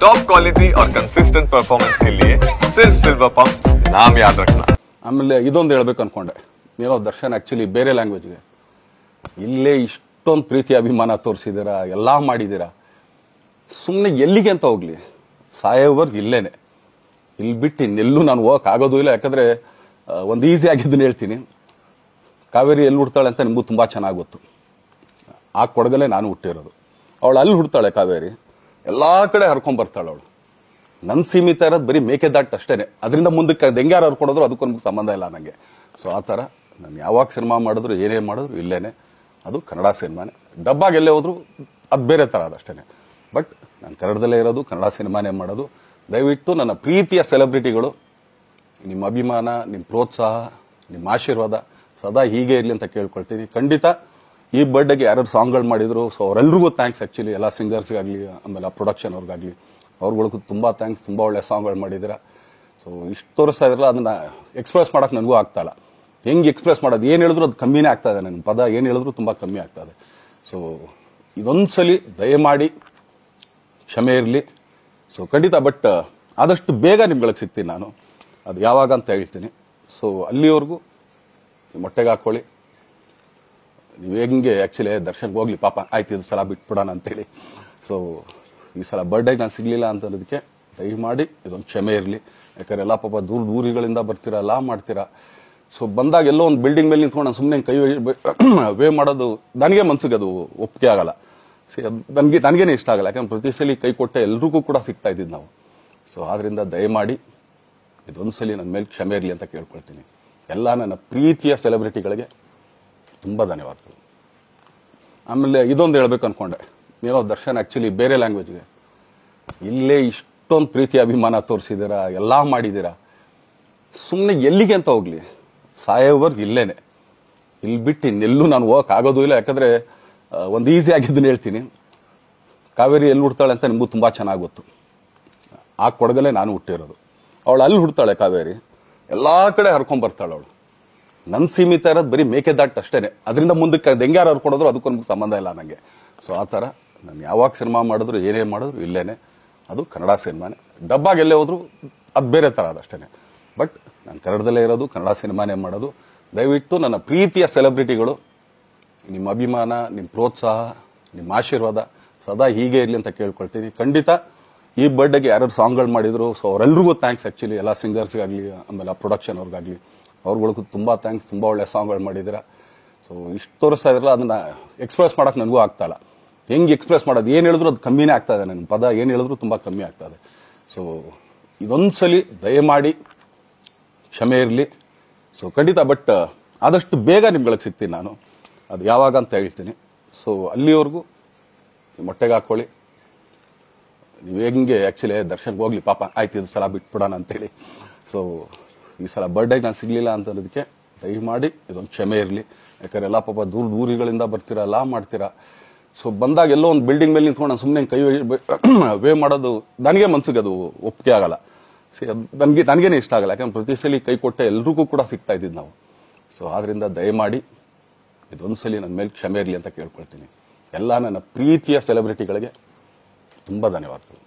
Top quality और consistent performance के लिए सिर्फ सिल्वर पंप नाम याद रखना। ಆಮೇಲೆ ಇದೊಂದು ಹೇಳಬೇಕು ಅನ್ಕೊಂಡೆ, ಏನೋ ದರ್ಶನ್ ಆಕ್ಚುಲಿ ಬೇರೆ ಲ್ಯಾಂಗ್ವೇಜ್ಗೆ ಇಲ್ಲೇ ಇಷ್ಟೊಂದು ಪ್ರೀತಿ ಅಭಿಮಾನ ತೋರಿಸಿದ್ದೀರಾ, ಎಲ್ಲ ಮಾಡಿದ್ದೀರಾ, ಸುಮ್ಮನೆ ಎಲ್ಲಿಗೆ ಅಂತ ಹೋಗ್ಲಿ, ಸಾಯೋವರ್ಗು ಇಲ್ಲೇನೆ, ಇಲ್ಲಿ ಬಿಟ್ಟು ಇನ್ನೆಲ್ಲೂ ನಾನು ಹೋಗಕ್ಕೆ ಆಗೋದು ಇಲ್ಲ. ಯಾಕಂದ್ರೆ ಒಂದು ಈಸಿ ಆಗಿದ್ದನ್ನು ಹೇಳ್ತೀನಿ, ಕಾವೇರಿ ಎಲ್ಲಿ ಹುಡ್ತಾಳೆ ಅಂತ ನಿಮಗೂ ತುಂಬಾ ಚೆನ್ನಾಗಿ ಗೊತ್ತು. ಆ ಕೊಡಗಲ್ಲೇ ನಾನು ಹುಟ್ಟಿರೋದು. ಅವಳು ಅಲ್ಲಿ ಹುಡ್ತಾಳೆ ಕಾವೇರಿ, ಎಲ್ಲಾ ಕಡೆ ಹರ್ಕೊಂಡ್ ಬರ್ತಾಳೆ ಅವಳು. ನನ್ ಸೀಮಿತ ಇರೋದು ಬರೀ ಮೇಕೆದಾಟ್ ಅಷ್ಟೇನೆ, ಅದರಿಂದ ಮುಂದಕ್ಕೆ ಹೆಂಗ್ಯಾರು ಹರ್ಕೊಡೋದ್ರು ಅದಕ್ಕೂ ನಮ್ಗೆ ಸಂಬಂಧ ಇಲ್ಲ ನನಗೆ. ಸೊ ಆ ಥರ ನಾನು ಯಾವಾಗ ಸಿನಿಮಾ ಮಾಡಿದ್ರು ಏನೇ ಮಾಡಿದ್ರು ಇಲ್ಲೇನೆ, ಅದು ಕನ್ನಡ ಸಿನಿಮಾನೇ. ಡಬ್ಬಾಗಿ ಎಲ್ಲೇ ಹೋದ್ರು ಅದು ಬೇರೆ ಥರ ಅದಷ್ಟೇನೆ. ಬಟ್ ನಾನು ಕನ್ನಡದಲ್ಲೇ ಇರೋದು, ಕನ್ನಡ ಸಿನಿಮಾನೇ ಮಾಡೋದು. ದಯವಿಟ್ಟು ನನ್ನ ಪ್ರೀತಿಯ ಸೆಲೆಬ್ರಿಟಿಗಳು, ನಿಮ್ಮ ಅಭಿಮಾನ, ನಿಮ್ಮ ಪ್ರೋತ್ಸಾಹ, ನಿಮ್ಮ ಆಶೀರ್ವಾದ ಸದಾ ಹೀಗೆ ಇರಲಿ ಅಂತ ಕೇಳ್ಕೊಳ್ತೀನಿ. ಖಂಡಿತ ಈ ಬರ್ಡೇಗೆ ಯಾರು ಸಾಂಗ್ಗಳು ಮಾಡಿದ್ರು, ಸೊ ಅವರೆಲ್ಲರಿಗೂ ಥ್ಯಾಂಕ್ಸ್. ಆ್ಯಕ್ಚುಲಿ ಎಲ್ಲ ಸಿಂಗರ್ಸ್ಗಾಗಲಿ, ಆಮೇಲೆ ಆ ಪ್ರೊಡಕ್ಷನ್ ಅವ್ರಿಗಾಗಲಿ, ಅವ್ರುಗಳಿಗೂ ತುಂಬ ಥ್ಯಾಂಕ್ಸ್. ತುಂಬ ಒಳ್ಳೆ ಸಾಂಗ್ಗಳು ಮಾಡಿದ್ದೀರಾ. ಸೊ ಇಷ್ಟು ತೋರಿಸ್ತಾ ಇದ್ರಲ್ಲ, ಅದನ್ನು ಎಕ್ಸ್ಪ್ರೆಸ್ ಮಾಡೋಕೆ ನನಗೂ ಆಗ್ತಾಯಿಲ್ಲ. ಹೆಂಗೆ ಎಕ್ಸ್ಪ್ರೆಸ್ ಮಾಡೋದು, ಏನು ಹೇಳಿದ್ರು ಅದು ಕಮ್ಮಿನೇ ಆಗ್ತಾ ಇದೆ. ನನ್ನ ಪದ ಏನು ಹೇಳಿದ್ರು ತುಂಬ ಕಮ್ಮಿ ಆಗ್ತದೆ. ಸೊ ಇದೊಂದ್ಸಲಿ ದಯಮಾಡಿ ಕ್ಷಮೆ ಇರಲಿ. ಸೊ ಖಂಡಿತ, ಬಟ್ ಆದಷ್ಟು ಬೇಗ ನಿಮ್ಗಳಿಗೆ ಸಿಗ್ತೀನಿ ನಾನು, ಅದು ಯಾವಾಗ ಅಂತ ಹೇಳ್ತೀನಿ. ಸೊ ಅಲ್ಲಿವರೆಗೂ ಮೊಟ್ಟೆಗೆ ಹಾಕೊಳ್ಳಿ. ನೀವು ಹೆಂಗೆ ಆ್ಯಕ್ಚುಲಿ ದರ್ಶನ್ಗೆ ಹೋಗ್ಲಿ, ಪಾಪ ಆಯ್ತು ಇದು ಸಲ ಬಿಟ್ಬಿಡೋಣ ಅಂತೇಳಿ. ಸೊ ಈ ಸಲ ಬರ್ಡೇಗೆ ನಾನು ಸಿಗಲಿಲ್ಲ ಅಂತನ್ನೋದಕ್ಕೆ ದಯಮಾಡಿ ಇದೊಂದು ಕ್ಷಮೆ ಇರಲಿ. ಯಾಕಂದ್ರೆ ಎಲ್ಲ ಪಾಪ ಊರುಗಳಿಂದ ಬರ್ತೀರಾ, ಎಲ್ಲ ಮಾಡ್ತೀರಾ. ಸೊ ಬಂದಾಗ ಎಲ್ಲೋ ಒಂದು ಬಿಲ್ಡಿಂಗ್ ಮೇಲೆ ನಿಂತ್ಕೊಂಡು ನಾನು ಸುಮ್ಮನೆ ಕೈ ವೇ ಮಾಡೋದು ನನಗೆ ಮನ್ಸಿಗೆ ಅದು ಒಪ್ಪಿಗೆ ಆಗಲ್ಲ. ನನಗೇನೆ ಇಷ್ಟ ಆಗಲ್ಲ. ಯಾಕಂದ್ರೆ ಪ್ರತಿ ಸಲ ಕೈ ಕೊಟ್ಟೆ ಎಲ್ರಿಗೂ ಕೂಡ ಸಿಗ್ತಾ ಇದ್ದಿದ್ದು ನಾವು. ಸೊ ಆದ್ರಿಂದ ದಯಮಾಡಿ ಇದೊಂದ್ಸಲಿ ನನ್ನ ಮೇಲೆ ಕ್ಷಮೆ ಇರಲಿ ಅಂತ ಕೇಳ್ಕೊಳ್ತೀನಿ. ಎಲ್ಲ ನನ್ನ ಪ್ರೀತಿಯ ಸೆಲೆಬ್ರಿಟಿಗಳಿಗೆ ತುಂಬ ಧನ್ಯವಾದಗಳು. ಆಮೇಲೆ ಇದೊಂದು ಹೇಳಬೇಕು ಅನ್ಕೊಂಡೆ, ಏನೋ ದರ್ಶನ್ ಆಕ್ಚುಲಿ ಬೇರೆ ಲ್ಯಾಂಗ್ವೇಜ್ಗೆ ಇಲ್ಲೇ ಇಷ್ಟೊಂದು ಪ್ರೀತಿ ಅಭಿಮಾನ ತೋರಿಸಿದ್ದೀರಾ, ಎಲ್ಲ ಮಾಡಿದ್ದೀರಾ, ಸುಮ್ಮನೆ ಎಲ್ಲಿಗೆ ಅಂತ ಹೋಗ್ಲಿ, ಸಾಯೋವರ್ಗು ಇಲ್ಲೇನೆ, ಇಲ್ಲಿ ಬಿಟ್ಟು ಇನ್ನೆಲ್ಲೂ ನಾನು ಹೋಗಕ್ಕೆ ಆಗೋದು ಇಲ್ಲ. ಯಾಕಂದ್ರೆ ಒಂದು ಈಸಿ ಆಗಿದ್ದನ್ನು ಹೇಳ್ತೀನಿ, ಕಾವೇರಿ ಎಲ್ಲಿ ಹುಡ್ತಾಳೆ ಅಂತ ನಿಮಗೂ ತುಂಬಾ ಚೆನ್ನಾಗಿ ಗೊತ್ತು. ಆ ಕೊಡಗಲ್ಲೇ ನಾನು ಹುಟ್ಟಿರೋದು. ಅವಳು ಅಲ್ಲಿ ಹುಡ್ತಾಳೆ ಕಾವೇರಿ, ಎಲ್ಲಾ ಕಡೆ ಹರ್ಕೊಂಡ್ ಬರ್ತಾಳೆ ಅವಳು. ನನ್ ಸೀಮಿತ ಇರೋದು ಬರೀ ಮೇಕೆದಾಟ್ ಅಷ್ಟೇನೆ, ಅದರಿಂದ ಮುಂದಕ್ಕೆ ಹೆಂಗ್ಯಾರು ಹರ್ಕೊಡೋದ್ರು ಅದಕ್ಕೂ ನಮ್ಗೆ ಸಂಬಂಧ ಇಲ್ಲ ನನಗೆ. ಸೊ ಆ ಥರ ನಾನು ಯಾವಾಗ ಸಿನಿಮಾ ಮಾಡಿದ್ರು ಏನೇ ಮಾಡಿದ್ರು ಇಲ್ಲೇನೆ, ಅದು ಕನ್ನಡ ಸಿನಿಮಾನೇ. ಡಬ್ಬಾಗಿ ಎಲ್ಲೇ ಹೋದ್ರು ಅದು ಬೇರೆ ಥರ ಅದಷ್ಟೇನೆ. ಬಟ್ ನಾನು ಕನ್ನಡದಲ್ಲೇ ಇರೋದು, ಕನ್ನಡ ಸಿನಿಮಾನೇ ಮಾಡೋದು. ದಯವಿಟ್ಟು ನನ್ನ ಪ್ರೀತಿಯ ಸೆಲೆಬ್ರಿಟಿಗಳು, ನಿಮ್ಮ ಅಭಿಮಾನ, ನಿಮ್ಮ ಪ್ರೋತ್ಸಾಹ, ನಿಮ್ಮ ಆಶೀರ್ವಾದ ಸದಾ ಹೀಗೆ ಇರಲಿ ಅಂತ ಕೇಳ್ಕೊಳ್ತೀನಿ. ಖಂಡಿತ ಈ ಬರ್ಡೇಗೆ ಯಾರು ಸಾಂಗ್ಗಳು ಮಾಡಿದ್ರು, ಸೊ ಅವರೆಲ್ಲರಿಗೂ ಥ್ಯಾಂಕ್ಸ್. ಆ್ಯಕ್ಚುಲಿ ಎಲ್ಲ ಸಿಂಗರ್ಸ್ಗಾಗಲಿ, ಆಮೇಲೆ ಆ ಪ್ರೊಡಕ್ಷನ್ ಅವ್ರಿಗಾಗಲಿ, ಅವ್ರುಗಳಿಗೂ ತುಂಬ ಥ್ಯಾಂಕ್ಸ್. ತುಂಬ ಒಳ್ಳೆ ಸಾಂಗ್ಗಳು ಮಾಡಿದ್ದೀರಾ. ಸೊ ಇಷ್ಟು ತೋರಿಸ್ತಾ ಇದ್ರಲ್ಲ, ಅದನ್ನು ಎಕ್ಸ್ಪ್ರೆಸ್ ಮಾಡೋಕೆ ನನಗೂ ಆಗ್ತಾಯಿಲ್ಲ. ಹೆಂಗೆ ಎಕ್ಸ್ಪ್ರೆಸ್ ಮಾಡೋದು, ಏನು ಹೇಳಿದ್ರು ಅದು ಕಮ್ಮಿನೇ ಆಗ್ತಾ ಇದೆ. ನನ್ನ ಪದ ಏನು ಹೇಳಿದ್ರು ತುಂಬ ಕಮ್ಮಿ ಆಗ್ತದೆ. ಸೊ ಇದೊಂದ್ಸಲಿ ದಯಮಾಡಿ ಕ್ಷಮೆ ಇರಲಿ. ಸೊ ಖಂಡಿತ, ಬಟ್ ಆದಷ್ಟು ಬೇಗ ನಿಮ್ಗಳಿಗೆ ಸಿಗ್ತೀನಿ ನಾನು, ಅದು ಯಾವಾಗ ಅಂತ ಹೇಳ್ತೀನಿ. ಸೊ ಅಲ್ಲಿವರೆಗೂ ಮೊಟ್ಟೆಗೆ ಹಾಕೊಳ್ಳಿ. ನೀವು ಹೆಂಗೆ ಆ್ಯಕ್ಚುಲಿ ದರ್ಶನ್ಗೆ ಹೋಗ್ಲಿ, ಪಾಪ ಆಯ್ತು ಇದು ಸಲ ಬಿಟ್ಬಿಡೋಣ ಅಂತೇಳಿ. ಸೊ ಈ ಸಲ ಬರ್ಡೇಗೆ ನಾನು ಸಿಗಲಿಲ್ಲ ಅಂತನ್ನೋದಕ್ಕೆ ದಯಮಾಡಿ ಇದೊಂದು ಕ್ಷಮೆ ಇರಲಿ. ಯಾಕಂದ್ರೆ ಎಲ್ಲ ಪಾಪ ಊರುಗಳಿಂದ ಬರ್ತೀರಾ, ಎಲ್ಲ ಮಾಡ್ತೀರಾ. ಸೊ ಬಂದಾಗ ಎಲ್ಲೋ ಒಂದು ಬಿಲ್ಡಿಂಗ್ ಮೇಲೆ ನಿಂತ್ಕೊಂಡು ನಾನು ಸುಮ್ಮನೆ ಕೈ ವೇ ಮಾಡೋದು ನನಗೆ ಮನ್ಸಿಗೆ ಅದು ಒಪ್ಪಿಗೆ ಆಗಲ್ಲ. ನನಗೇನೆ ಇಷ್ಟ ಆಗಲ್ಲ. ಯಾಕಂದ್ರೆ ಪ್ರತಿ ಸಲ ಕೈ ಕೊಟ್ಟೆ ಎಲ್ರಿಗೂ ಕೂಡ ಸಿಗ್ತಾ ಇದ್ದಿದ್ದು ನಾವು. ಸೊ ಆದ್ರಿಂದ ದಯಮಾಡಿ ಇದೊಂದ್ಸಲಿ ನನ್ನ ಮೇಲೆ ಕ್ಷಮೆ ಇರಲಿ ಅಂತ ಕೇಳ್ಕೊಳ್ತೀನಿ. ಎಲ್ಲ ನನ್ನ ಪ್ರೀತಿಯ ಸೆಲೆಬ್ರಿಟಿಗಳಿಗೆ ತುಂಬ ಧನ್ಯವಾದಗಳು.